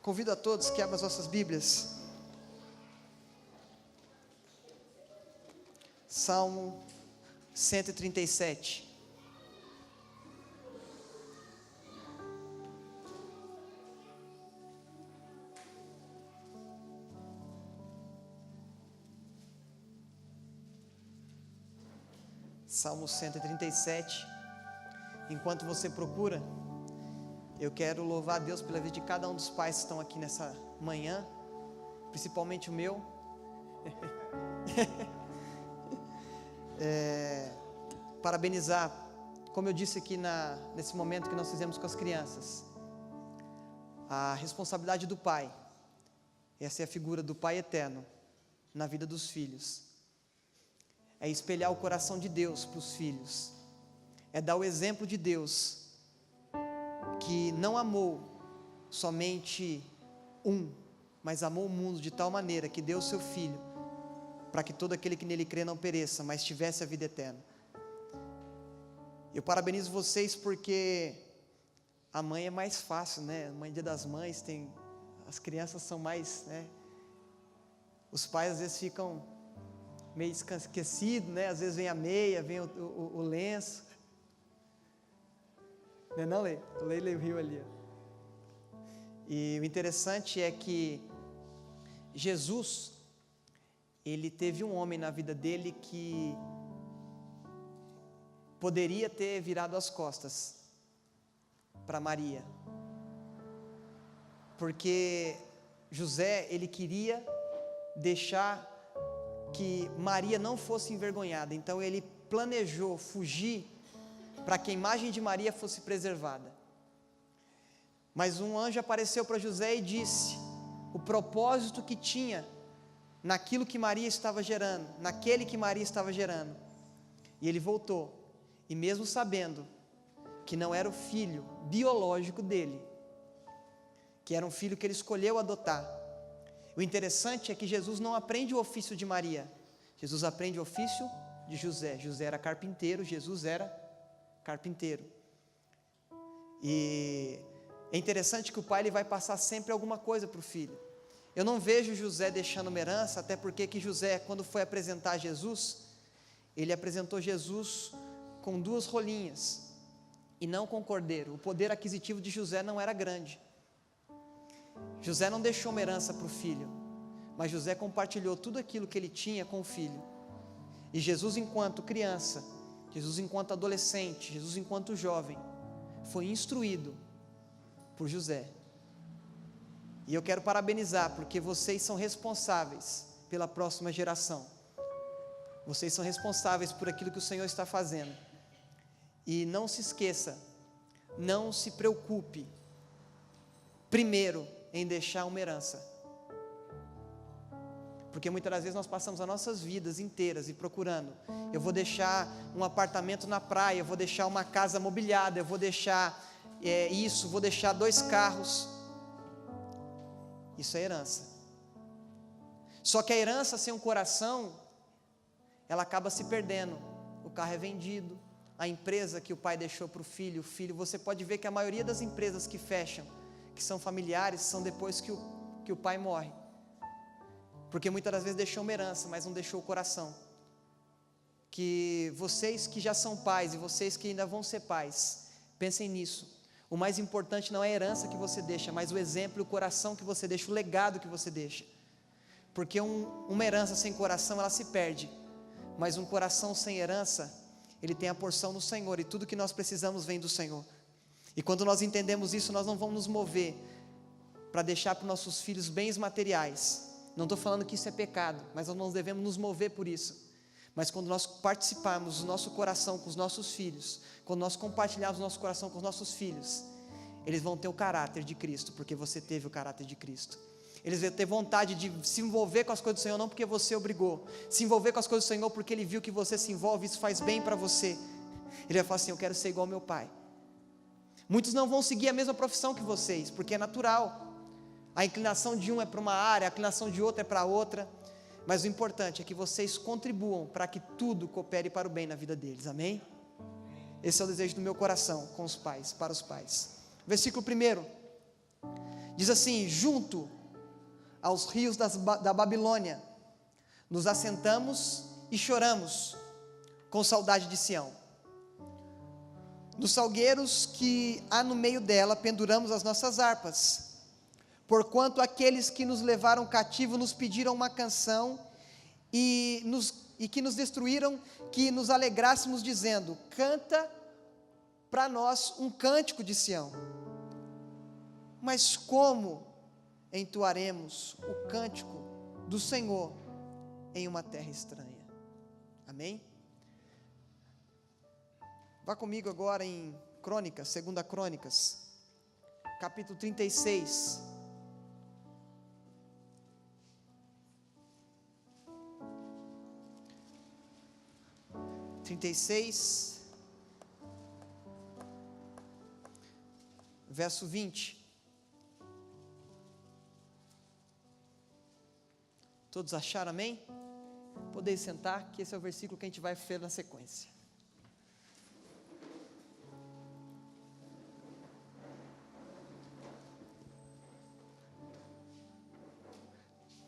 Convido a todos que abram as nossas Bíblias. Salmo 137. Salmo 137. Enquanto você procura, eu quero louvar a Deus pela vida de cada um dos pais que estão aqui nessa manhã, principalmente o meu. Parabenizar, como eu disse aqui nesse momento que nós fizemos com as crianças, a responsabilidade do pai. Essa é a figura do Pai eterno na vida dos filhos. É espelhar o coração de Deus para os filhos. É dar o exemplo de Deus, que não amou somente mas amou o mundo de tal maneira que deu o seu Filho, para que todo aquele que nele crê não pereça, mas tivesse a vida eterna. Eu parabenizo vocês porque a mãe é mais fácil, né? Mãe, Dia das Mães, as crianças são mais, né? Os pais às vezes ficam meio esquecidos, né? Às vezes vem a meia, vem o lenço. Não, Lê? O Lê riu ali. E o interessante é que Jesus, ele teve um homem na vida dele que poderia ter virado as costas para Maria, porque José, ele queria deixar que Maria não fosse envergonhada, então ele planejou fugir para que a imagem de Maria fosse preservada. Mas um anjo apareceu para José e disse o propósito que tinha naquilo que Maria estava gerando, naquele que Maria estava gerando. E ele voltou, e mesmo sabendo que não era o filho biológico dele, que era um filho que ele escolheu adotar, o interessante é que Jesus não aprende o ofício de Maria, Jesus aprende o ofício de José. José era carpinteiro, Jesus era carpinteiro. E é interessante que o pai ele vai passar sempre alguma coisa para o filho. Eu não vejo José deixando uma herança, até porque que José, quando foi apresentar Jesus, ele apresentou Jesus com 2 rolinhas, e não com cordeiro. O poder aquisitivo de José não era grande. José não deixou uma herança para o filho, mas José compartilhou tudo aquilo que ele tinha com o filho. E Jesus enquanto criança, Jesus enquanto adolescente, Jesus enquanto jovem, foi instruído por José. E eu quero parabenizar, porque vocês são responsáveis pela próxima geração. Vocês são responsáveis por aquilo que o Senhor está fazendo. E não se esqueça, não se preocupe, primeiro, em deixar uma herança. Porque muitas das vezes nós passamos as nossas vidas inteiras e procurando. Eu vou deixar um apartamento na praia, eu vou deixar uma casa mobiliada, eu vou deixar isso, vou deixar 2 carros. Isso é herança. Só que a herança sem um coração, ela acaba se perdendo. O carro é vendido, a empresa que o pai deixou para o filho, você pode ver que a maioria das empresas que fecham, que são familiares, são depois que o pai morre. Porque muitas das vezes deixou uma herança, mas não deixou o coração. Que vocês que já são pais e vocês que ainda vão ser pais, pensem nisso. O mais importante não é a herança que você deixa, mas o exemplo e o coração que você deixa, o legado que você deixa. Porque uma herança sem coração, ela se perde. Mas um coração sem herança, ele tem a porção no Senhor, e tudo que nós precisamos vem do Senhor. E quando nós entendemos isso, nós não vamos nos mover para deixar para os nossos filhos bens materiais. Não estou falando que isso é pecado, mas nós não devemos nos mover por isso. Mas quando nós participarmos do nosso coração com os nossos filhos, quando nós compartilharmos o nosso coração com os nossos filhos, eles vão ter o caráter de Cristo, porque você teve o caráter de Cristo. Eles vão ter vontade de se envolver com as coisas do Senhor, não porque você obrigou, se envolver com as coisas do Senhor porque Ele viu que você se envolve, isso faz bem para você. Ele vai falar assim: eu quero ser igual ao meu pai. Muitos não vão seguir a mesma profissão que vocês, porque é natural. A inclinação de um é para uma área, a inclinação de outra é para outra. Mas o importante é que vocês contribuam para que tudo coopere para o bem na vida deles, amém? Esse é o desejo do meu coração com os pais, para os pais. Versículo 1: Diz assim: junto aos rios da Babilônia, nos assentamos e choramos, com saudade de Sião. Nos salgueiros que há no meio dela, penduramos as nossas harpas, porquanto aqueles que nos levaram cativo nos pediram uma canção, e que nos destruíram, que nos alegrássemos, dizendo: canta para nós um cântico de Sião. Mas como entoaremos o cântico do Senhor em uma terra estranha? Amém? Vá comigo agora em Crônicas, 2 Crônicas, capítulo 36. Verso 20. Todos acharam, amém? Podem sentar, que esse é o versículo que a gente vai ver na sequência.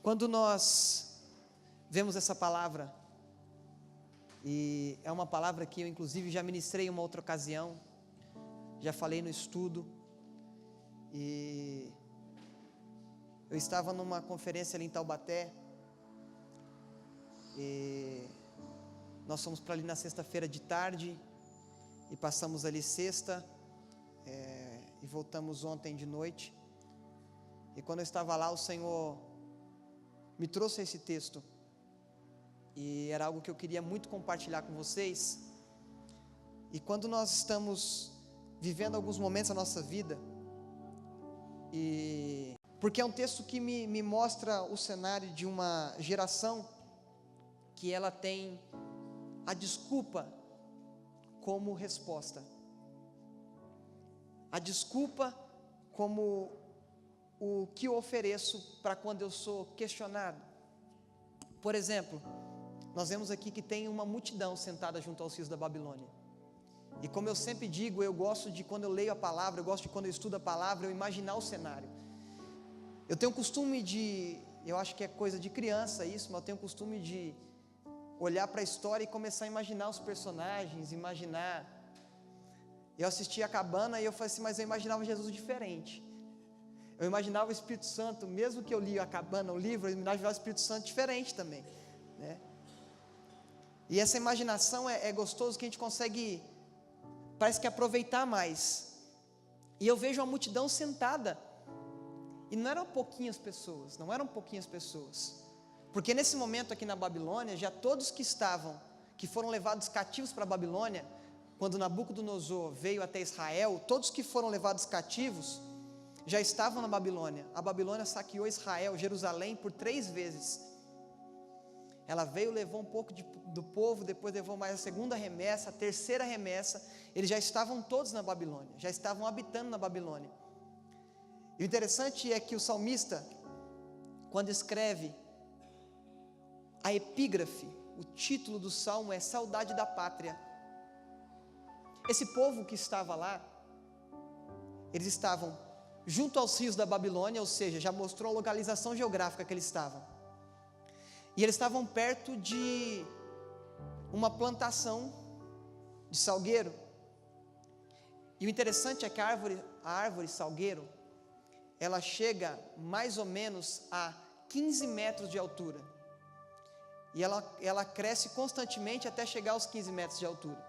Quando nós vemos essa palavra, e é uma palavra que eu inclusive já ministrei em uma outra ocasião, já falei no estudo, e eu estava numa conferência ali em Taubaté, e nós fomos para ali na sexta-feira de tarde, e passamos ali sexta, e voltamos ontem de noite, e quando eu estava lá, o Senhor me trouxe esse texto, e era algo que eu queria muito compartilhar com vocês. E quando nós estamos vivendo alguns momentos da nossa vida, porque é um texto que me mostra o cenário de uma geração que ela tem a desculpa como resposta, a desculpa como o que eu ofereço para quando eu sou questionado. Por exemplo, nós vemos aqui que tem uma multidão sentada junto aos rios da Babilônia, e como eu sempre digo, eu gosto de, quando eu leio a palavra, eu gosto de, quando eu estudo a palavra, eu imaginar o cenário. Eu tenho costume de, eu acho que é coisa de criança isso, mas eu tenho costume de olhar para a história e começar a imaginar os personagens, eu assisti a Cabana e eu falei assim, mas eu imaginava Jesus diferente. Eu imaginava o Espírito Santo, mesmo que eu li a Cabana, o livro, eu imaginava o Espírito Santo diferente também, né? E essa imaginação é gostoso, que a gente consegue, parece que aproveitar mais. E eu vejo a multidão sentada, e não eram pouquinhas pessoas, porque nesse momento aqui na Babilônia, já todos que foram levados cativos para a Babilônia, quando Nabucodonosor veio até Israel, todos que foram levados cativos, já estavam na Babilônia. A Babilônia saqueou Israel, Jerusalém, por 3 vezes. Ela veio, levou um pouco do povo, depois levou mais a segunda remessa, a terceira remessa. Eles já estavam todos na Babilônia, já estavam habitando na Babilônia. E o interessante é que o salmista, quando escreve a epígrafe, o título do salmo é Saudade da Pátria. Esse povo que estava lá, eles estavam junto aos rios da Babilônia, ou seja, já mostrou a localização geográfica que eles estavam. E eles estavam perto de uma plantação de salgueiro. E o interessante é que a árvore salgueiro, ela chega mais ou menos a 15 metros de altura. E ela cresce constantemente até chegar aos 15 metros de altura.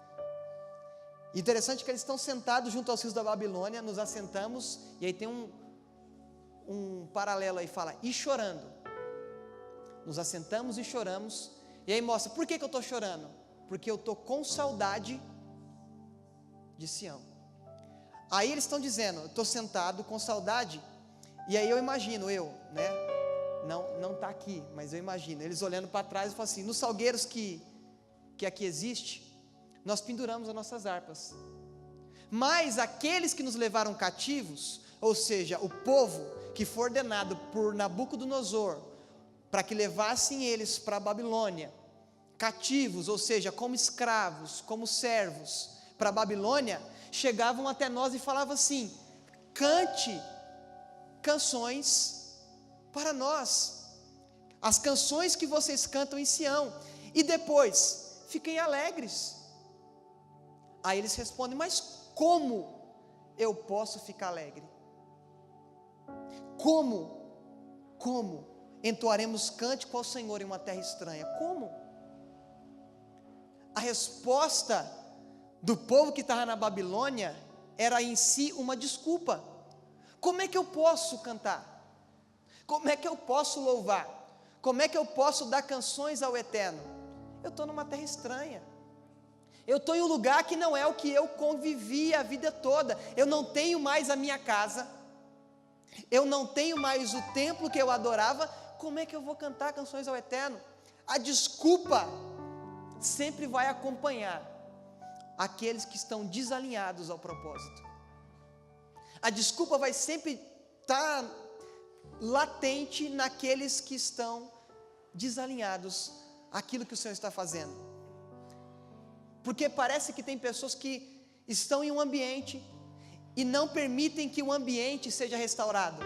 E interessante que eles estão sentados junto aos rios da Babilônia, nos assentamos, e aí tem um paralelo aí, fala, e chorando. Nos assentamos e choramos, e aí mostra, por que eu estou chorando? Porque eu estou com saudade de Sião. Aí eles estão dizendo, eu estou sentado com saudade, e aí eu imagino, né? Não está aqui, mas eu imagino, eles olhando para trás e falam assim, nos salgueiros que aqui existe, nós penduramos as nossas harpas, mas aqueles que nos levaram cativos, ou seja, o povo que foi ordenado por Nabucodonosor, para que levassem eles para a Babilônia, cativos, ou seja, como escravos, como servos, para a Babilônia, chegavam até nós e falavam assim, cante canções para nós, as canções que vocês cantam em Sião, e depois, fiquem alegres. Aí eles respondem, mas como eu posso ficar alegre? Como entoaremos cântico ao Senhor em uma terra estranha? Como? A resposta do povo que estava na Babilônia era em si uma desculpa. Como é que eu posso cantar? Como é que eu posso louvar? Como é que eu posso dar canções ao Eterno? Eu estou numa terra estranha. Eu estou em um lugar que não é o que eu convivi a vida toda. Eu não tenho mais a minha casa. Eu não tenho mais o templo que eu adorava. Como é que eu vou cantar canções ao Eterno? A desculpa sempre vai acompanhar aqueles que estão desalinhados ao propósito. A desculpa vai sempre estar latente naqueles que estão desalinhados àquilo que o Senhor está fazendo. Porque parece que tem pessoas que estão em um ambiente e não permitem que o ambiente seja restaurado,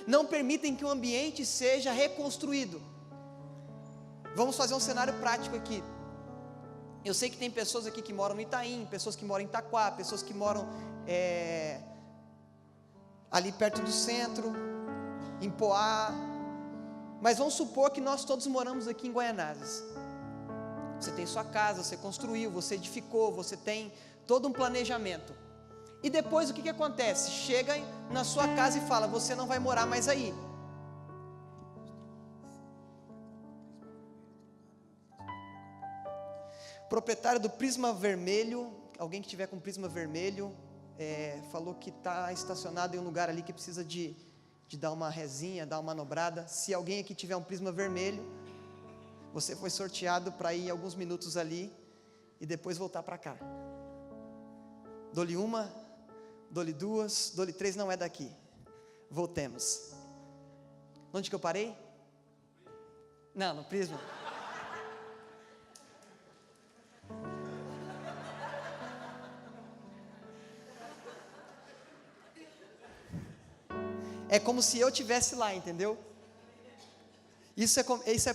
não permitem que o ambiente seja reconstruído. Vamos fazer um cenário prático aqui. Eu sei que tem pessoas aqui que moram no Itaim, pessoas que moram em Itaquá, pessoas que moram ali perto do centro, em Poá, mas vamos supor que nós todos moramos aqui em Guaianazes. Você tem sua casa, você construiu, você edificou, você tem todo um planejamento. E depois o que acontece? Chega na sua casa e fala, você não vai morar mais aí. Proprietário do Prisma Vermelho, alguém que tiver com Prisma Vermelho, falou que está estacionado em um lugar ali que precisa de dar uma rezinha, dar uma manobrada. Se alguém aqui tiver um Prisma Vermelho, você foi sorteado para ir alguns minutos ali e depois voltar para cá. Dou-lhe uma, dou-lhe duas, dou-lhe três, não é daqui. Voltemos. Onde que eu parei? Não, no Prisma. É como se eu estivesse lá, entendeu? Isso é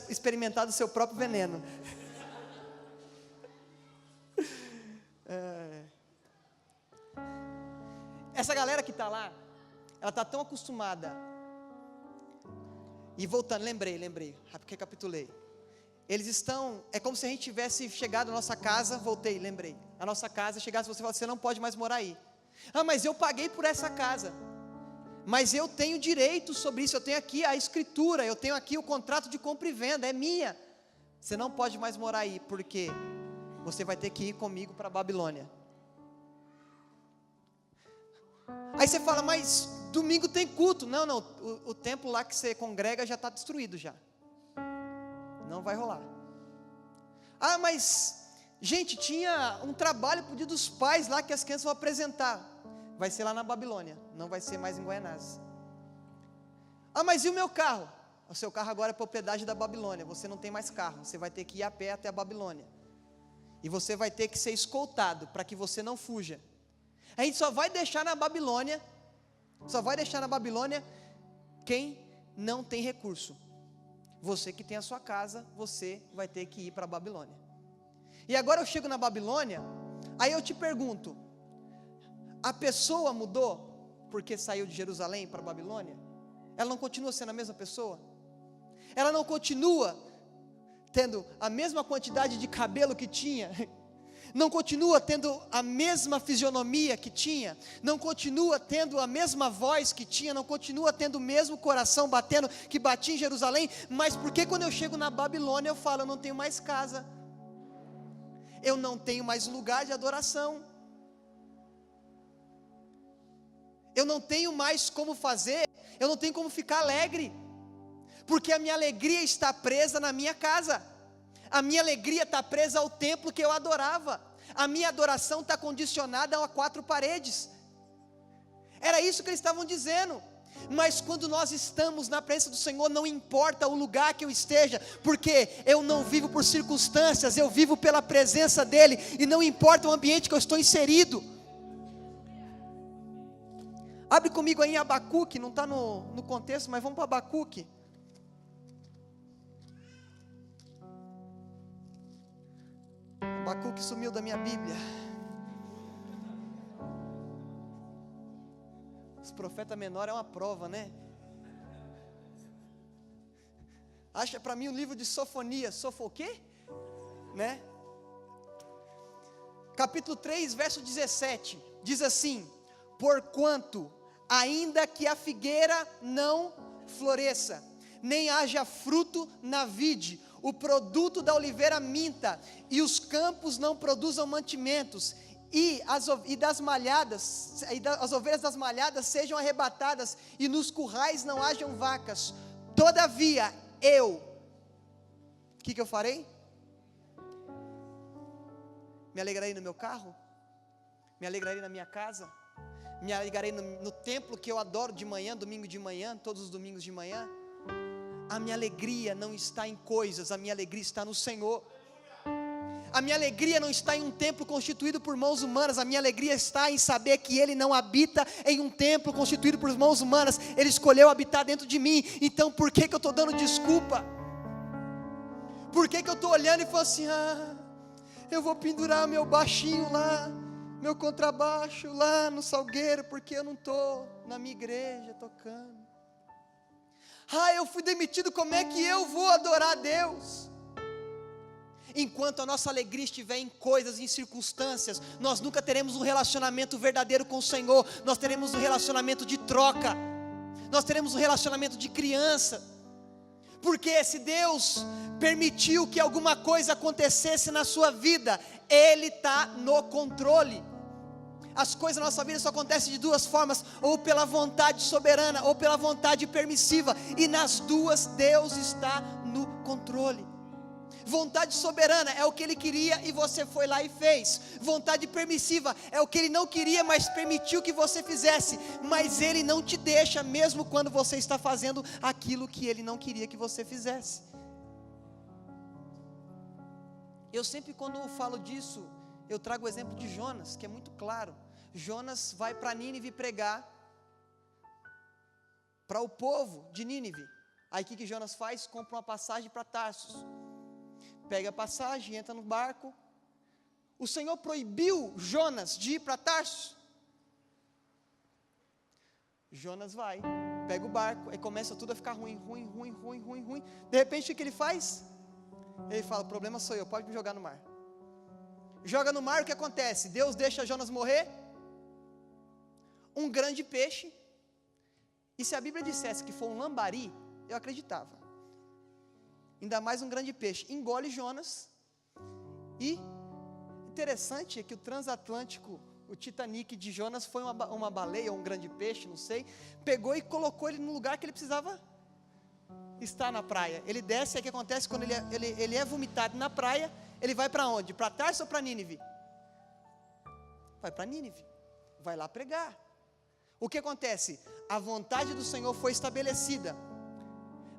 experimentar do seu próprio veneno. Essa galera que está lá, ela está tão acostumada. E voltando, lembrei, recapitulei. Eles estão, é como se a gente tivesse chegado na nossa casa, voltei, lembrei. A nossa casa, chegasse você e falasse, você não pode mais morar aí. Ah, mas eu paguei por essa casa. Mas eu tenho direito sobre isso, eu tenho aqui a escritura, eu tenho aqui o contrato de compra e venda, é minha. Você não pode mais morar aí, porque você vai ter que ir comigo para a Babilônia. Aí você fala, mas domingo tem culto. Não, o templo lá que você congrega já está destruído já. Não vai rolar. Ah, mas, gente, tinha um trabalho pro dia dos pais lá que as crianças vão apresentar. Vai ser lá na Babilônia, não vai ser mais em Guaianazes. Ah, mas e o meu carro? O seu carro agora é propriedade da Babilônia, você não tem mais carro, você vai ter que ir a pé até a Babilônia. E você vai ter que ser escoltado, para que você não fuja. A gente só vai deixar na Babilônia, quem não tem recurso. Você que tem a sua casa, você vai ter que ir para a Babilônia. E agora eu chego na Babilônia, aí eu te pergunto, a pessoa mudou porque saiu de Jerusalém para a Babilônia? Ela não continua sendo a mesma pessoa? Ela não continua tendo a mesma quantidade de cabelo que tinha? Não continua tendo a mesma fisionomia que tinha? Não continua tendo a mesma voz que tinha? Não continua tendo o mesmo coração batendo que batia em Jerusalém? Mas por que quando eu chego na Babilônia eu falo, eu não tenho mais casa, eu não tenho mais lugar de adoração, eu não tenho mais como fazer, eu não tenho como ficar alegre, porque a minha alegria está presa na minha casa, a minha alegria está presa ao templo que eu adorava, a minha adoração está condicionada a 4 paredes. Era isso que eles estavam dizendo. Mas quando nós estamos na presença do Senhor, não importa o lugar que eu esteja, porque eu não vivo por circunstâncias, eu vivo pela presença dEle, e não importa o ambiente que eu estou inserido. Abre comigo aí em Abacuque, não está no contexto, mas vamos para Abacuque. Abacuque sumiu da minha Bíblia. Os profetas menores é uma prova, né? Acha para mim o livro de Sofonias, o quê? Né? Capítulo 3, verso 17, diz assim: porquanto, ainda que a figueira não floresça, nem haja fruto na vide, o produto da oliveira minta, e os campos não produzam mantimentos, e as ovelhas das malhadas sejam arrebatadas, e nos currais não hajam vacas, todavia o que eu farei? Me alegrarei no meu carro, me alegrarei na minha casa, me alegrarei no templo que eu adoro de manhã, domingo de manhã, todos os domingos de manhã. A minha alegria não está em coisas, a minha alegria está no Senhor. A minha alegria não está em um templo constituído por mãos humanas, a minha alegria está em saber que Ele não habita em um templo constituído por mãos humanas, Ele escolheu habitar dentro de mim. Então por que eu estou dando desculpa? Por que eu estou olhando e falo assim, eu vou pendurar meu baixinho lá, meu contrabaixo lá no Salgueiro, porque eu não estou na minha igreja tocando. Eu fui demitido, como é que eu vou adorar a Deus? Enquanto a nossa alegria estiver em coisas, em circunstâncias, nós nunca teremos um relacionamento verdadeiro com o Senhor. Nós teremos um relacionamento de troca, nós teremos um relacionamento de criança. Porque se Deus permitiu que alguma coisa acontecesse na sua vida, Ele está no controle. As coisas na nossa vida só acontecem de duas formas: ou pela vontade soberana, ou pela vontade permissiva, e nas duas Deus está no controle. Vontade soberana é o que Ele queria e você foi lá e fez. Vontade permissiva é o que Ele não queria, mas permitiu que você fizesse. Mas Ele não te deixa, mesmo quando você está fazendo aquilo que Ele não queria que você fizesse. Eu sempre, quando falo disso, eu trago o exemplo de Jonas, que é muito claro. Jonas vai para Nínive pregar para o povo de Nínive. Aí o que Jonas faz? Compra uma passagem para Tarsus. Pega a passagem, entra no barco. O Senhor proibiu Jonas de ir para Tarsus. Jonas vai, pega o barco, e começa tudo a ficar ruim. De repente o que ele faz? Ele fala, o problema sou eu, pode me jogar no mar. Joga no mar, o que acontece? Deus deixa Jonas morrer. Um grande peixe. E se a Bíblia dissesse que foi um lambari, eu acreditava. Ainda mais um grande peixe, engole Jonas. E interessante é que o transatlântico, o Titanic de Jonas, foi uma baleia ou um grande peixe, não sei, pegou e colocou ele no lugar que ele precisava estar, na praia. Ele desce, e o que acontece? Quando ele é vomitado na praia, ele vai para onde? Para Tarso ou para Nínive? Vai para Nínive, vai lá pregar. O que acontece? A vontade do Senhor foi estabelecida,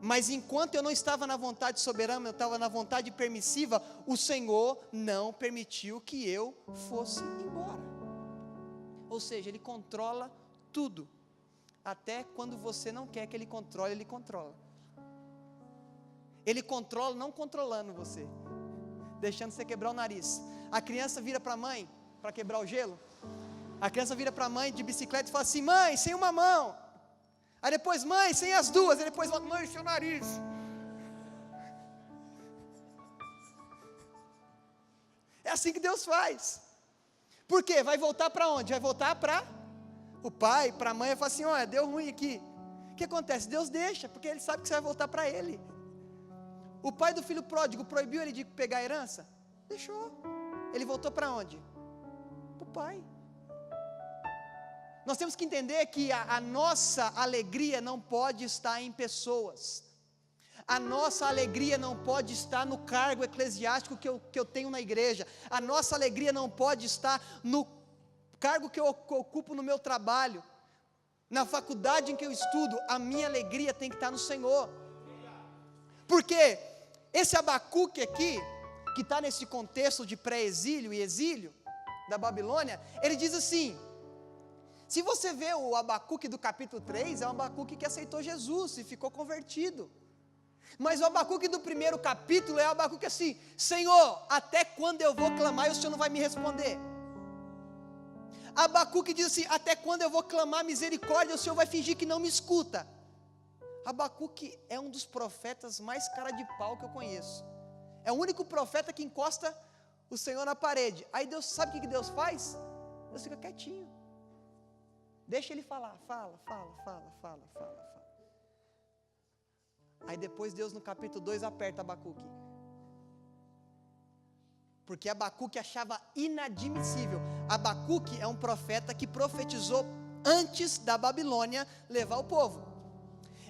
mas enquanto eu não estava na vontade soberana, eu estava na vontade permissiva, o Senhor não permitiu que eu fosse embora. Ou seja, Ele controla tudo, até quando você não quer que Ele controle, Ele controla. Ele controla não controlando você, deixando você quebrar o nariz. A criança vira para a mãe, para quebrar o gelo, a criança vira para a mãe de bicicleta e fala assim, mãe, sem uma mão. Aí depois, mãe, sem as duas. Aí depois, mãe, seu nariz. É assim que Deus faz. Por quê? Vai voltar para onde? Vai voltar para o pai, para a mãe. Vai falar assim, olha, deu ruim aqui. O que acontece? Deus deixa, porque Ele sabe que você vai voltar para Ele. O pai do filho pródigo proibiu ele de pegar a herança? Deixou. Ele voltou para onde? Para o pai. Nós temos que entender que a nossa alegria não pode estar em pessoas. A nossa alegria não pode estar no cargo eclesiástico que eu tenho na igreja. A nossa alegria não pode estar no cargo que eu ocupo no meu trabalho, na faculdade em que eu estudo. A minha alegria tem que estar no Senhor. Porque esse Abacuque aqui, que está nesse contexto de pré-exílio e exílio da Babilônia, ele diz assim: Se você vê o Abacuque do capítulo 3, é um Abacuque que aceitou Jesus e ficou convertido. Mas o Abacuque do primeiro capítulo é o Abacuque assim: Senhor, até quando eu vou clamar e o Senhor não vai me responder? Abacuque diz assim: até quando eu vou clamar misericórdia, o Senhor vai fingir que não me escuta? Abacuque é um dos profetas mais cara de pau que eu conheço. É o único profeta que encosta o Senhor na parede. Aí Deus, sabe o que Deus faz? Deus fica quietinho. Deixa ele falar, fala. Aí depois Deus no capítulo 2 aperta Abacuque. Porque Abacuque achava inadmissível. Abacuque é um profeta que profetizou antes da Babilônia levar o povo.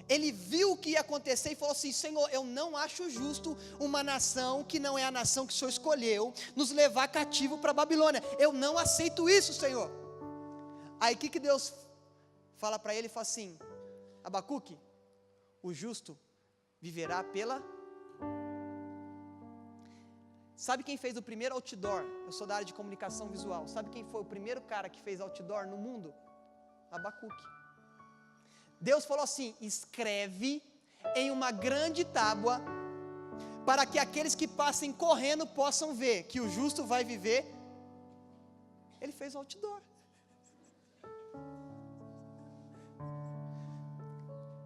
Ele viu o que ia acontecer e falou assim: Senhor, eu não acho justo uma nação que não é a nação que o Senhor escolheu, nos levar cativo para a Babilônia. Eu não aceito isso, Senhor. Aí o que Deus fala para ele? Ele fala assim: Abacuque, o justo viverá pela... Sabe quem fez o primeiro outdoor? Eu sou da área de comunicação visual. Sabe quem foi o primeiro cara que fez outdoor no mundo? Abacuque. Deus falou assim: escreve em uma grande tábua, para que aqueles que passem correndo possam ver que o justo vai viver. Ele fez o outdoor.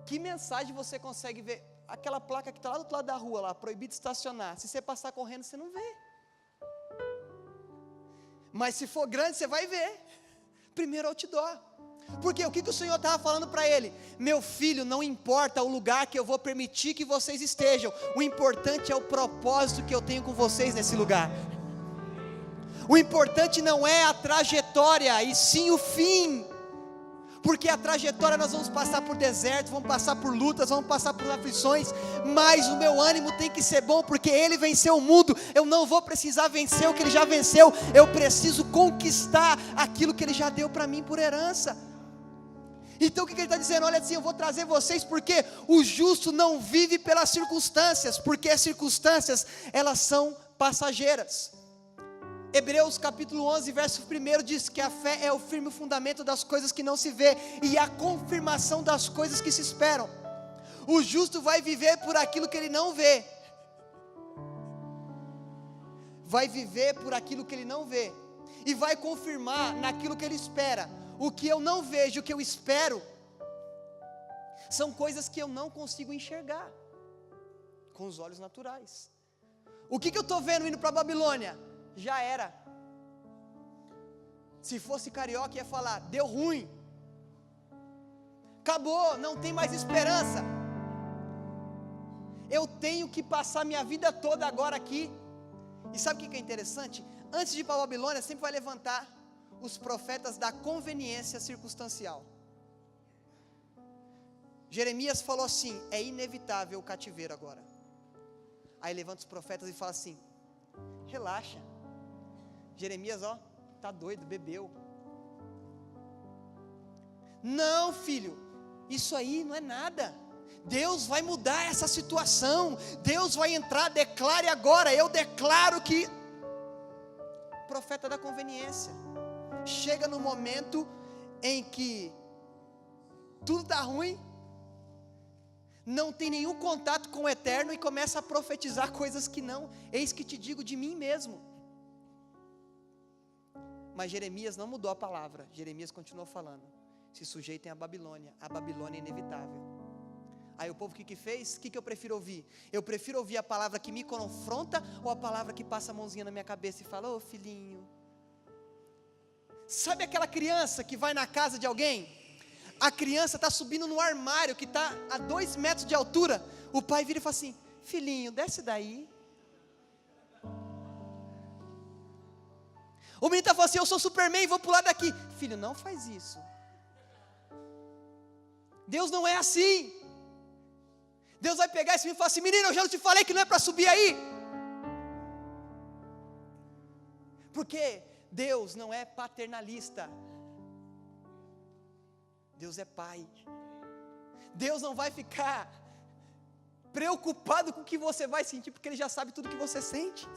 Que mensagem você consegue ver? Aquela placa que está lá do outro lado da rua, lá, proibido estacionar. Se você passar correndo, você não vê. Mas se for grande, você vai ver. Primeiro outdoor. Porque o que o Senhor estava falando para ele? Meu filho, não importa o lugar que eu vou permitir que vocês estejam, o importante é o propósito que eu tenho com vocês nesse lugar. O importante não é a trajetória, e sim o fim. Porque a trajetória nós vamos passar por desertos, vamos passar por lutas, vamos passar por aflições, mas o meu ânimo tem que ser bom, porque Ele venceu o mundo. Eu não vou precisar vencer o que Ele já venceu, eu preciso conquistar aquilo que Ele já deu para mim por herança. Então o que Ele está dizendo? Olha assim, eu vou trazer vocês, porque o justo não vive pelas circunstâncias, porque as circunstâncias, elas são passageiras. Hebreus capítulo 11, verso 1 diz que a fé é o firme fundamento das coisas que não se vê, e a confirmação das coisas que se esperam. O justo vai viver por aquilo que ele não vê. Vai viver por aquilo que ele não vê, e vai confirmar naquilo que ele espera. O que eu não vejo, o que eu espero, são coisas que eu não consigo enxergar com os olhos naturais. O que eu estou vendo indo para a Babilônia? Já era. Se fosse carioca ia falar: deu ruim, acabou, não tem mais esperança. Eu tenho que passar minha vida toda agora aqui. E sabe o que é interessante? Antes de ir para a Babilônia, sempre vai levantar os profetas da conveniência circunstancial. Jeremias falou assim: é inevitável o cativeiro agora. Aí levanta os profetas e fala assim: relaxa. Jeremias, tá doido, bebeu. Não, filho, isso aí não é nada. Deus vai mudar essa situação. Deus vai entrar, declare agora. Eu declaro que... Profeta da conveniência. Chega no momento em que tudo está ruim, não tem nenhum contato com o eterno, e começa a profetizar coisas que não. Eis que te digo de mim mesmo. Mas Jeremias não mudou a palavra. Jeremias continuou falando: se sujeitem à Babilônia. A Babilônia é inevitável. Aí o povo o que fez? O que eu prefiro ouvir? Eu prefiro ouvir a palavra que me confronta, ou a palavra que passa a mãozinha na minha cabeça e fala: ô filhinho. Sabe aquela criança que vai na casa de alguém? A criança está subindo no armário que está a 2 metros de altura. O pai vira e fala assim: filhinho, desce daí. O menino está falando assim: eu sou Superman, vou pular daqui. Filho, não faz isso. Deus não é assim. Deus vai pegar esse menino e falar assim: menino, eu já não te falei que não é para subir aí. Porque Deus não é paternalista. Deus é pai. Deus não vai ficar preocupado com o que você vai sentir, porque Ele já sabe tudo que você sente.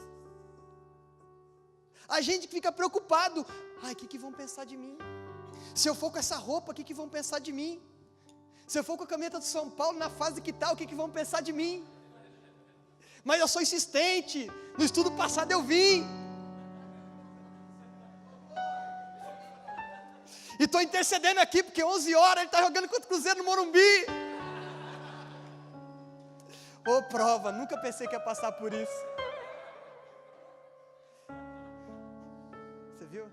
A gente fica preocupado: ai, o que vão pensar de mim? Se eu for com essa roupa, o que vão pensar de mim? Se eu for com a camiseta do São Paulo na fase que tal, o que vão pensar de mim? Mas eu sou insistente, no estudo passado eu vim. E estou intercedendo aqui, porque 11 horas ele está jogando contra o Cruzeiro no Morumbi. Ô prova, nunca pensei que ia passar por isso. Você viu?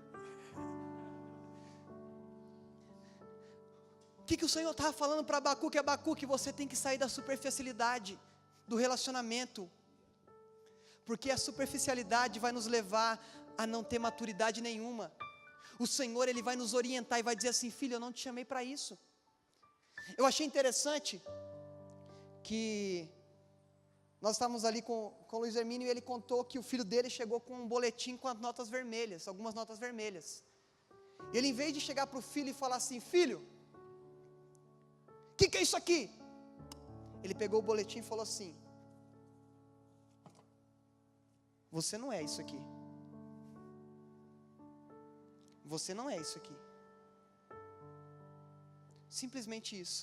O que o Senhor estava falando para Abacuque? Abacuque, você tem que sair da superficialidade do relacionamento, porque a superficialidade vai nos levar a não ter maturidade nenhuma. O Senhor, Ele vai nos orientar e vai dizer assim: filho, eu não te chamei para isso. Eu achei interessante que nós estávamos ali com o Luiz Hermínio, e ele contou que o filho dele chegou com um boletim com as notas vermelhas, algumas notas vermelhas. Ele, em vez de chegar para o filho e falar assim: filho, o que é isso aqui? Ele pegou o boletim e falou assim: você não é isso aqui. Você não é isso aqui. Simplesmente isso.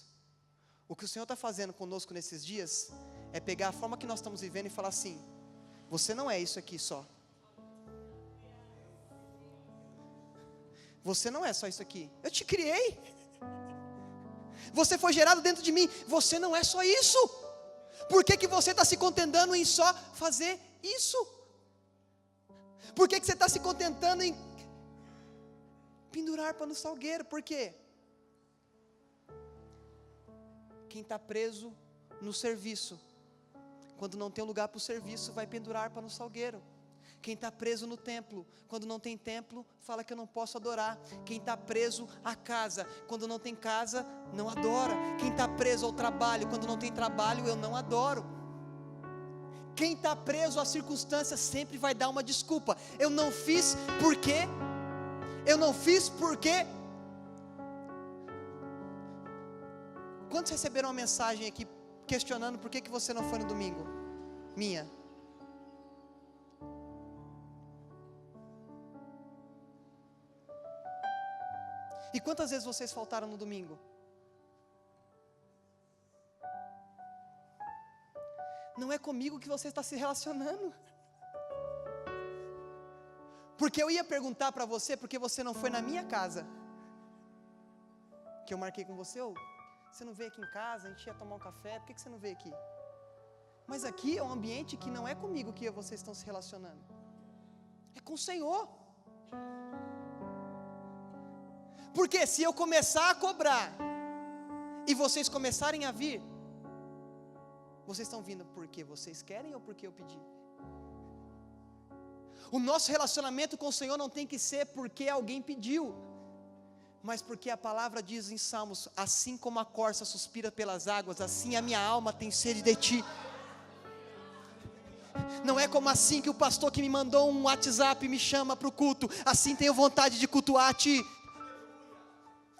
O que o Senhor está fazendo conosco nesses dias é pegar a forma que nós estamos vivendo e falar assim: você não é isso aqui só. Você não é só isso aqui. Eu te criei. Você foi gerado dentro de mim. Você não é só isso. Por que você está se contentando em só fazer isso? Por que você está se contentando em pendurar pano salgueiro? Por quê? Quem está preso no serviço, quando não tem lugar para o serviço, vai pendurar pano salgueiro. Quem está preso no templo, quando não tem templo, fala que eu não posso adorar. Quem está preso à casa, quando não tem casa, não adora. Quem está preso ao trabalho, quando não tem trabalho, eu não adoro. Quem está preso às circunstâncias sempre vai dar uma desculpa: eu não fiz porque, eu não fiz porque. Quantos receberam uma mensagem aqui questionando por que você não foi no domingo? Minha. E quantas vezes vocês faltaram no domingo? Não é comigo que você está se relacionando. Porque eu ia perguntar para você, porque você não foi na minha casa, que eu marquei com você, ou você não veio aqui em casa, a gente ia tomar um café, por que você não veio aqui? Mas aqui é um ambiente que não é comigo que vocês estão se relacionando, é com o Senhor. Porque se eu começar a cobrar, e vocês começarem a vir, vocês estão vindo porque vocês querem ou porque eu pedi? O nosso relacionamento com o Senhor não tem que ser porque alguém pediu, mas porque a palavra diz em Salmos: assim como a corça suspira pelas águas, assim a minha alma tem sede de ti. Não é como assim que o pastor que me mandou um WhatsApp me chama para o culto, assim tenho vontade de cultuar a ti.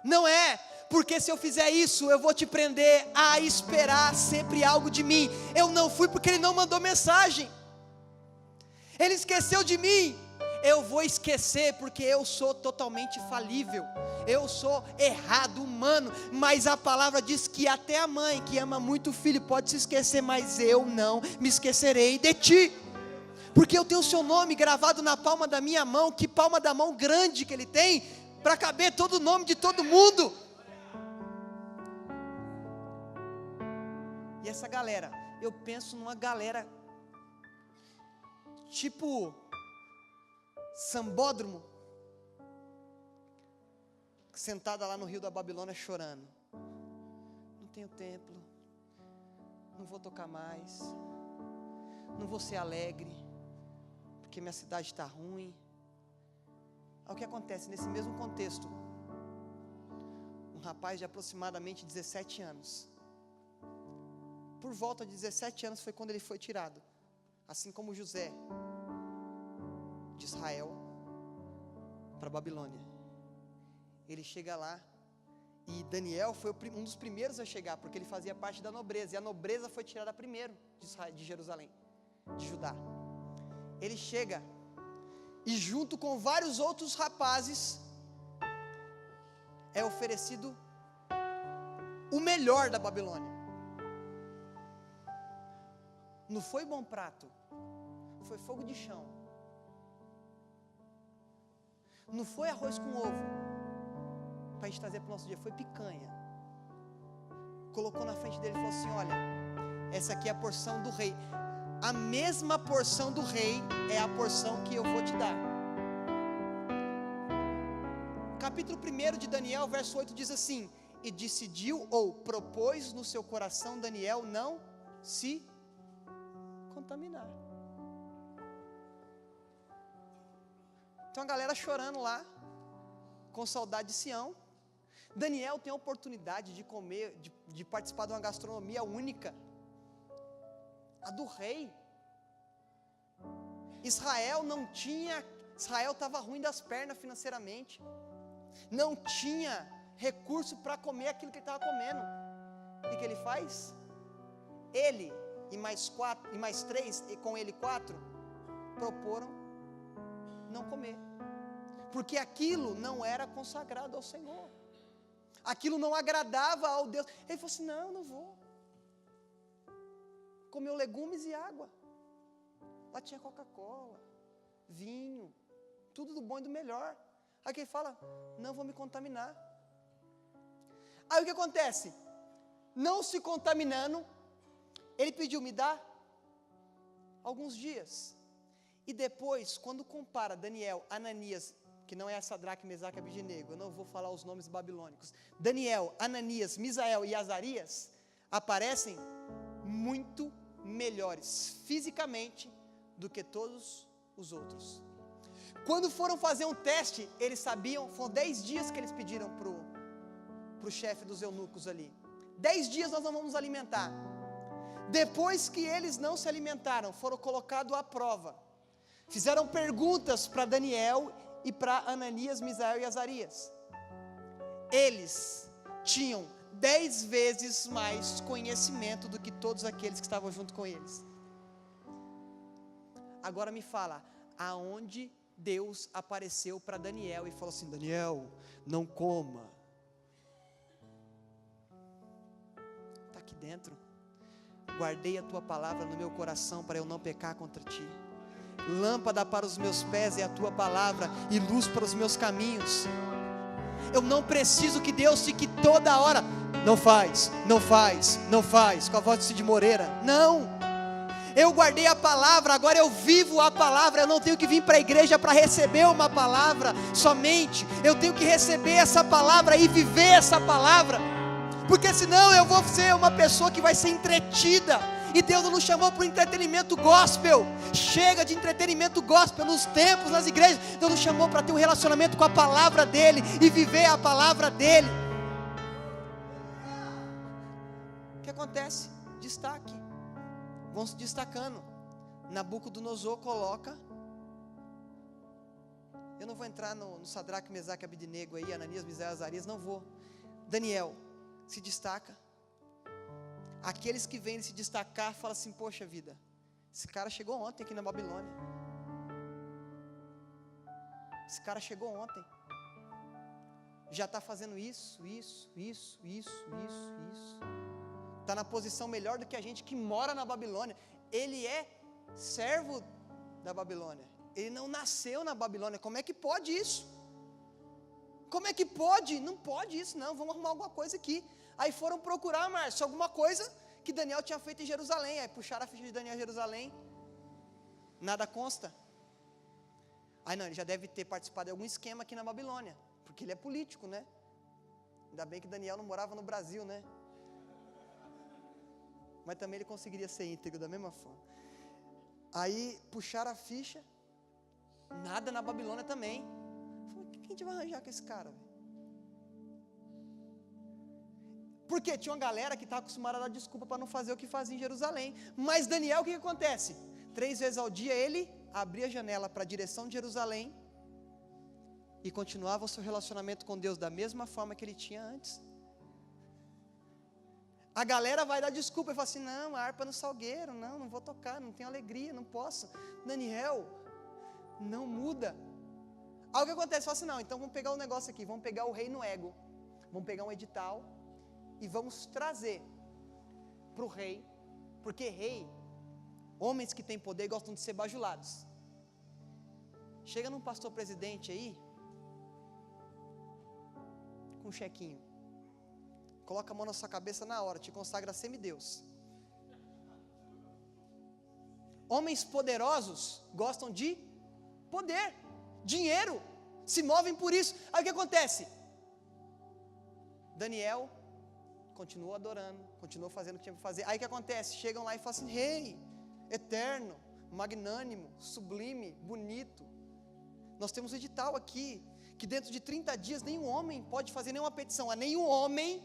Não é, porque se eu fizer isso, eu vou te prender a esperar sempre algo de mim. Eu não fui porque ele não mandou mensagem, ele esqueceu de mim. Eu vou esquecer porque eu sou totalmente falível, eu sou errado, humano. Mas a palavra diz que até a mãe que ama muito o filho pode se esquecer, mas eu não me esquecerei de ti, porque eu tenho o seu nome gravado na palma da minha mão. Que palma da mão grande que ele tem, para caber todo o nome de todo mundo. E essa galera, eu penso numa galera tipo Sambódromo, sentada lá no rio da Babilônia chorando: não tenho templo, não vou tocar mais, não vou ser alegre, porque minha cidade está ruim. Ao que acontece nesse mesmo contexto, um rapaz de aproximadamente 17 anos, por volta de 17 anos foi quando ele foi tirado, assim como José, de Israel para a Babilônia. Ele chega lá, e Daniel foi um dos primeiros a chegar, porque ele fazia parte da nobreza, e a nobreza foi tirada primeiro de Jerusalém, de Judá. Ele chega, e junto com vários outros rapazes, é oferecido o melhor da Babilônia. Não foi bom prato, foi fogo de chão. Não foi arroz com ovo, para a gente trazer para o nosso dia, foi picanha. Colocou na frente dele e falou assim: olha, essa aqui é a porção do rei. A mesma porção do rei é a porção que eu vou te dar. Capítulo 1 de Daniel, verso 8 diz assim: e decidiu ou propôs no seu coração Daniel não se contaminar. Então a galera chorando lá, com saudade de Sião. Daniel tem a oportunidade de comer, de participar de uma gastronomia única, a do rei. Israel estava ruim das pernas financeiramente, não tinha recurso para comer aquilo que ele estava comendo. O que ele faz? Ele e mais 3, e com ele 4, proporam não comer, porque aquilo não era consagrado ao Senhor, aquilo não agradava ao Deus. Ele falou assim: não vou. Comeu legumes e água. Lá tinha Coca-Cola, vinho, tudo do bom e do melhor. Aí ele fala: não vou me contaminar. Aí o que acontece? Não se contaminando, ele pediu: me dá alguns dias. E depois, quando compara Daniel, Ananias, que não é Sadraque, Mesaque e Abednego, eu não vou falar os nomes babilônicos, Daniel, Ananias, Misael e Azarias, aparecem muito melhores fisicamente do que todos os outros. Quando foram fazer um teste, eles sabiam, foram 10 dias que eles pediram para o chefe dos eunucos ali: 10 dias nós não vamos alimentar. Depois que eles não se alimentaram, foram colocados à prova, fizeram perguntas para Daniel e para Ananias, Misael e Azarias. Eles tinham 10 vezes mais conhecimento do que todos aqueles que estavam junto com eles. Agora me fala, aonde Deus apareceu para Daniel e falou assim: Daniel, não coma. Está aqui dentro. Guardei a tua palavra no meu coração para eu não pecar contra ti. Lâmpada para os meus pés é a tua palavra e luz para os meus caminhos. Eu não preciso que Deus fique toda hora: não faz, não faz, não faz, com a voz de Cid Moreira. Não, eu guardei a palavra, agora eu vivo a palavra. Eu não tenho que vir para a igreja para receber uma palavra somente, eu tenho que receber essa palavra e viver essa palavra, porque senão eu vou ser uma pessoa que vai ser entretida. E Deus não nos chamou para o entretenimento gospel. Chega de entretenimento gospel nos templos, nas igrejas. Deus nos chamou para ter um relacionamento com a palavra dEle e viver a palavra dEle. O que acontece? Destaque. Vão se destacando. Nabucodonosor coloca. Eu não vou entrar no Sadraque, Mesaque e Abednego aí, Ananias, Misael e Azarias, não vou. Daniel se destaca. Aqueles que vêm se destacar falam assim: poxa vida, esse cara chegou ontem aqui na Babilônia. Esse cara chegou ontem. Já está fazendo isso. Está na posição melhor do que a gente que mora na Babilônia. Ele é servo da Babilônia. Ele não nasceu na Babilônia. Como é que pode isso? Como é que pode? Não pode isso não, vamos arrumar alguma coisa aqui. Aí foram procurar, Márcio, alguma coisa que Daniel tinha feito em Jerusalém. Aí puxaram a ficha de Daniel em Jerusalém, nada consta. Aí não, ele já deve ter participado de algum esquema aqui na Babilônia, porque ele é político, né? Ainda bem que Daniel não morava no Brasil, né? Mas também ele conseguiria ser íntegro da mesma forma. Aí puxaram a ficha, nada na Babilônia também. Falei: o que a gente vai arranjar com esse cara, véio? Porque tinha uma galera que estava acostumada a dar desculpa para não fazer o que fazia em Jerusalém. Mas Daniel, o que acontece? 3 vezes ao dia ele abria a janela para a direção de Jerusalém e continuava o seu relacionamento com Deus da mesma forma que ele tinha antes. A galera vai dar desculpa e fala assim: não, a harpa no salgueiro, não vou tocar, não tenho alegria, não posso. Daniel, não muda. Aí o que acontece? Fala assim: não, então vamos pegar o negócio aqui, vamos pegar o rei no ego. vamos pegar um edital e vamos trazer para o rei, porque rei, homens que têm poder gostam de ser bajulados. Chega num pastor presidente aí, com um chequinho, coloca a mão na sua cabeça na hora, te consagra semideus. Homens poderosos gostam de poder, dinheiro, se movem por isso. Aí o que acontece? Daniel continuou adorando, continuou fazendo o que tinha que fazer. Aí o que acontece? Chegam lá e falam assim: rei, eterno, magnânimo, sublime, bonito, nós temos um edital aqui, que dentro de 30 dias nenhum homem pode fazer nenhuma petição a nenhum homem,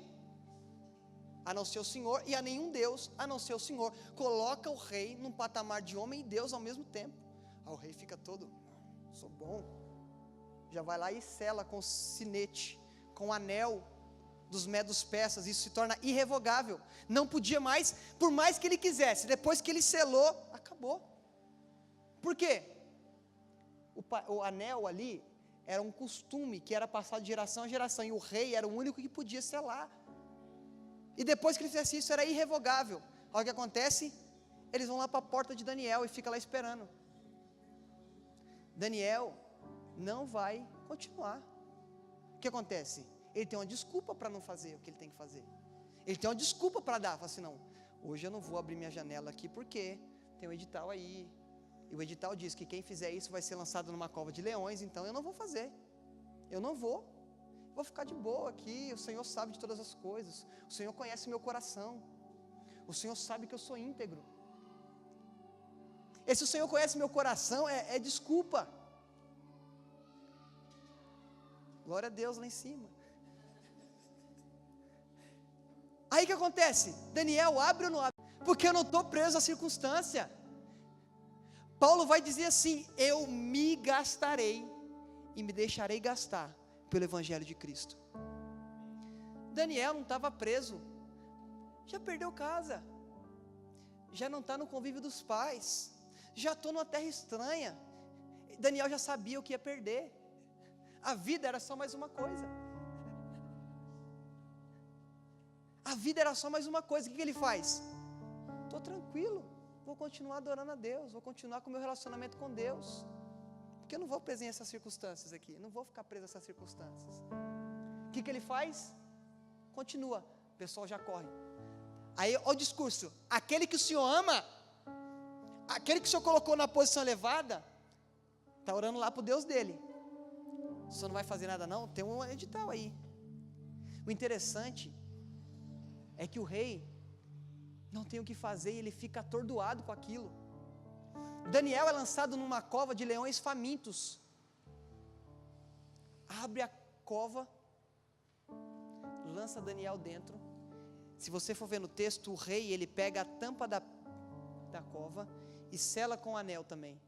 a não ser o Senhor, e a nenhum Deus, a não ser o Senhor. Coloca o rei num patamar de homem e Deus ao mesmo tempo. Aí o rei fica todo, sou bom, já vai lá e sela com sinete, com anel dos medos persas, isso se torna irrevogável, não podia mais, por mais que ele quisesse, depois que ele selou, acabou. Por quê? O anel ali era um costume que era passado de geração a geração, e o rei era o único que podia selar, e depois que ele fizesse isso, era irrevogável. Olha o que acontece, eles vão lá para a porta de Daniel, e fica lá esperando. Daniel não vai continuar. O que acontece? Ele tem uma desculpa para não fazer o que ele tem que fazer, ele tem uma desculpa para dar, fala assim: não, hoje eu não vou abrir minha janela aqui, porque tem um edital aí, e o edital diz que quem fizer isso vai ser lançado numa cova de leões, então eu não vou fazer, eu não vou ficar de boa aqui, o Senhor sabe de todas as coisas, o Senhor conhece meu coração, o Senhor sabe que eu sou íntegro. Esse o Senhor conhece meu coração é desculpa. Glória a Deus lá em cima. Aí o que acontece? Daniel abre ou não abre? Porque eu não estou preso à circunstância. Paulo vai dizer assim: eu me gastarei e me deixarei gastar pelo Evangelho de Cristo. Daniel não estava preso, já perdeu casa, já não está no convívio dos pais, já estou numa terra estranha. Daniel já sabia o que ia perder, a vida era só mais uma coisa. A vida era só mais uma coisa. O que ele faz? Estou tranquilo, vou continuar adorando a Deus, vou continuar com o meu relacionamento com Deus, porque eu não vou preso nessas circunstâncias aqui, não vou ficar preso nessas circunstâncias. O que ele faz? Continua, o pessoal já corre. Aí olha o discurso: aquele que o Senhor ama, aquele que o Senhor colocou na posição elevada, está orando lá para o Deus dele. O Senhor não vai fazer nada não? Tem um edital aí. O interessante é que o rei não tem o que fazer e ele fica atordoado com aquilo. Daniel é lançado numa cova de leões famintos. Abre a cova, lança Daniel dentro. Se você for ver no texto, o rei, ele pega a tampa da cova e sela com o anel também,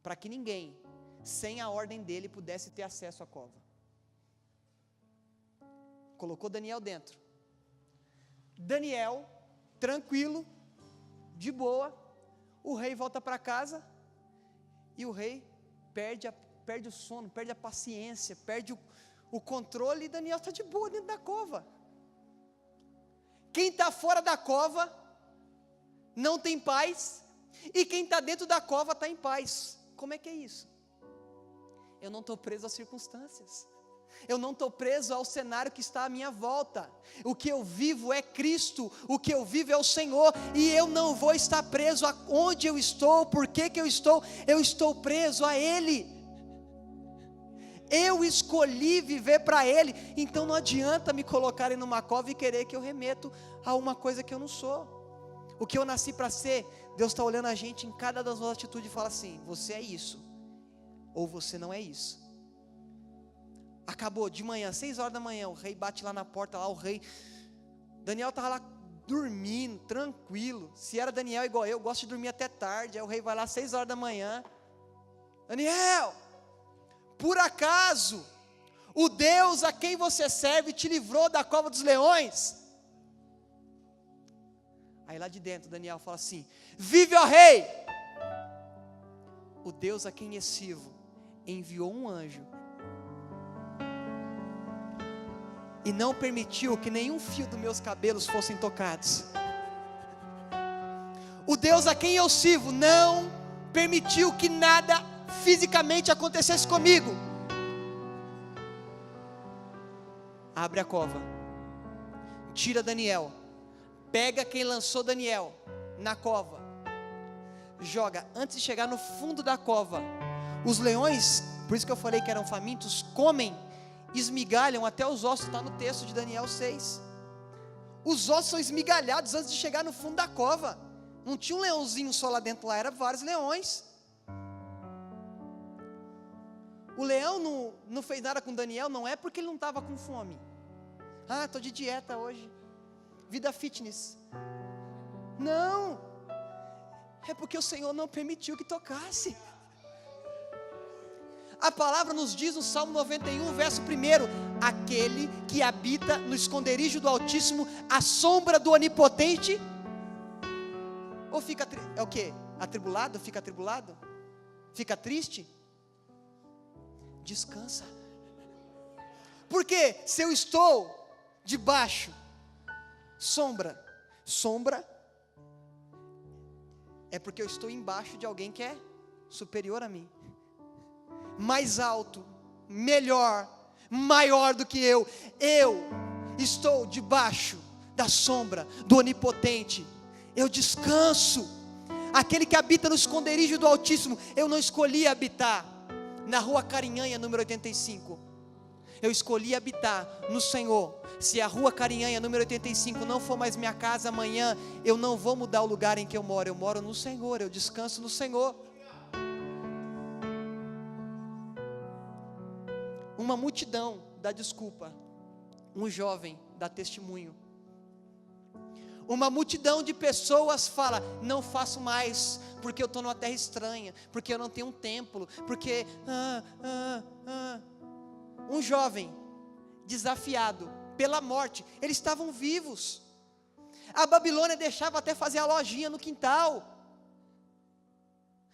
para que ninguém, sem a ordem dele, pudesse ter acesso à cova. Colocou Daniel dentro. Daniel, tranquilo, de boa, o rei volta para casa, e o rei perde o sono, perde a paciência, perde o controle, e Daniel está de boa dentro da cova. Quem está fora da cova não tem paz, e quem está dentro da cova está em paz. Como é que é isso? Eu não estou preso às circunstâncias, eu não estou preso ao cenário que está à minha volta. O que eu vivo é Cristo, o que eu vivo é o Senhor, e eu não vou estar preso a onde eu estou, por que eu estou preso a Ele. Eu escolhi viver para Ele, então não adianta me colocarem numa cova e querer que eu remeto a uma coisa que eu não sou. O que eu nasci para ser, Deus está olhando a gente em cada das nossas atitudes e fala assim: você é isso, ou você não é isso. Acabou, de manhã, 6 horas da manhã, o rei bate lá na porta, lá o rei, Daniel estava lá dormindo, tranquilo. Se era Daniel igual eu gosto de dormir até tarde. Aí o rei vai lá 6 horas da manhã: Daniel, por acaso o Deus a quem você serve te livrou da cova dos leões? Aí lá de dentro Daniel fala assim: vive, ó rei! O Deus a quem eu sirvo enviou um anjo e não permitiu que nenhum fio dos meus cabelos fossem tocados. O Deus a quem eu sirvo não permitiu que nada fisicamente acontecesse comigo. Abre a cova, tira Daniel, pega quem lançou Daniel na cova, joga. Antes de chegar no fundo da cova, os leões, por isso que eu falei que eram famintos, comem, esmigalham até os ossos. Está no texto de Daniel 6. Os ossos são esmigalhados antes de chegar no fundo da cova. Não tinha um leãozinho só lá dentro, lá eram vários leões. O leão não fez nada com Daniel, não é porque ele não estava com fome. Ah, estou de dieta hoje, vida fitness. Não, é porque o Senhor não permitiu que tocasse. A palavra nos diz no Salmo 91, verso 1: aquele que habita no esconderijo do Altíssimo, à sombra do Onipotente, ou fica, é o que? Atribulado? Fica atribulado? Fica triste? Descansa. Porque se eu estou debaixo, sombra é porque eu estou embaixo de alguém que é superior a mim, mais alto, melhor, maior do que eu estou debaixo da sombra do Onipotente, eu descanso. Aquele que habita no esconderijo do Altíssimo, eu não escolhi habitar na rua Carinhanha, número 85, eu escolhi habitar no Senhor. Se a rua Carinhanha, número 85, não for mais minha casa amanhã, eu não vou mudar o lugar em que eu moro no Senhor, eu descanso no Senhor. Uma multidão dá desculpa, um jovem dá testemunho. Uma multidão de pessoas fala: não faço mais, porque eu estou numa terra estranha, porque eu não tenho um templo, porque... Um jovem desafiado pela morte, eles estavam vivos. A Babilônia deixava até fazer a lojinha no quintal.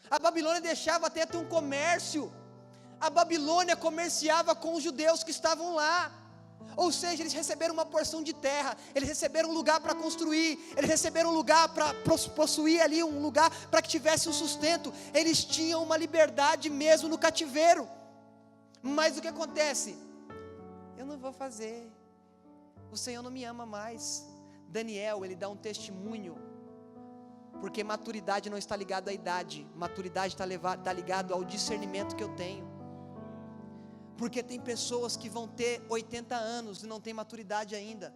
A Babilônia deixava até ter um comércio. A Babilônia comerciava com os judeus que estavam lá. Ou seja, eles receberam uma porção de terra, eles receberam um lugar para construir, eles receberam um lugar para possuir ali, um lugar para que tivesse um sustento. Eles tinham uma liberdade mesmo no cativeiro. Mas o que acontece? Eu não vou fazer, o Senhor não me ama mais. Daniel, ele dá um testemunho, porque maturidade não está ligada à idade, maturidade está ligado ao discernimento que eu tenho. Porque tem pessoas que vão ter 80 anos e não tem maturidade ainda,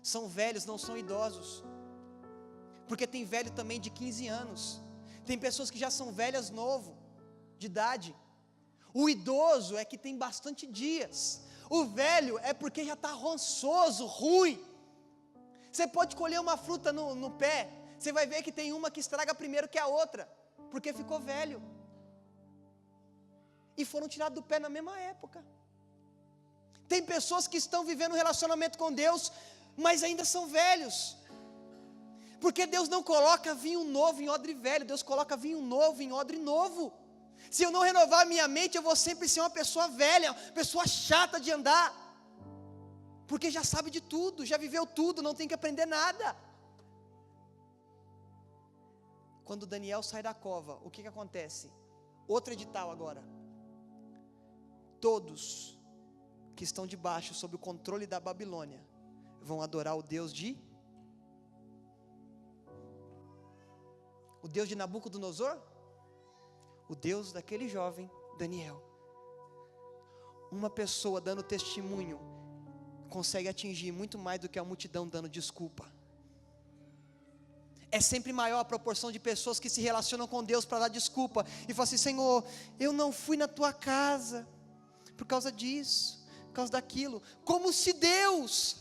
são velhos, não são idosos. Porque tem velho também de 15 anos, tem pessoas que já são velhas novo, de idade. O idoso é que tem bastante dias, o velho é porque já está rançoso, ruim. Você pode colher uma fruta no pé, você vai ver que tem uma que estraga primeiro que a outra, porque ficou velho. E foram tirados do pé na mesma época. Tem pessoas que estão vivendo um relacionamento com Deus, mas ainda são velhos. Porque Deus não coloca vinho novo em odre velho, Deus coloca vinho novo em odre novo. Se eu não renovar a minha mente, eu vou sempre ser uma pessoa velha, uma pessoa chata de andar. Porque já sabe de tudo, já viveu tudo, não tem que aprender nada. Quando Daniel sai da cova, o que acontece? Outro edital agora. Todos que estão debaixo, sob o controle da Babilônia, vão adorar o Deus de Nabucodonosor, o Deus daquele jovem Daniel. Uma pessoa dando testemunho consegue atingir muito mais do que a multidão dando desculpa. É sempre maior a proporção de pessoas que se relacionam com Deus para dar desculpa e falam assim: Senhor, eu não fui na tua casa por causa disso, por causa daquilo. Como se Deus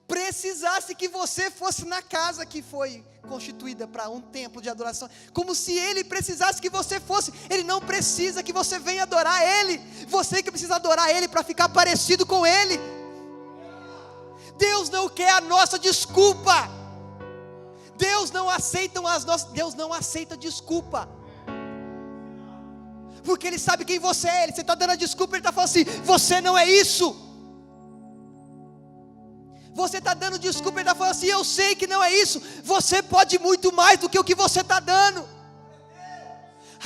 precisasse que você fosse na casa que foi constituída para um templo de adoração. Como se Ele precisasse que você fosse. Ele não precisa que você venha adorar Ele, você que precisa adorar Ele para ficar parecido com Ele. Deus não quer a nossa desculpa. Deus não aceita desculpa. Porque Ele sabe quem você é. Você está dando a desculpa, Ele está falando assim: você não é isso. Você está dando desculpa e está falando assim: eu sei que não é isso. Você pode muito mais do que o que você está dando.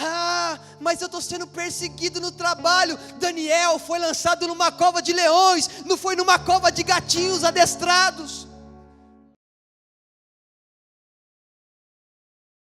Ah, mas eu estou sendo perseguido no trabalho. Daniel foi lançado numa cova de leões, não foi numa cova de gatinhos adestrados.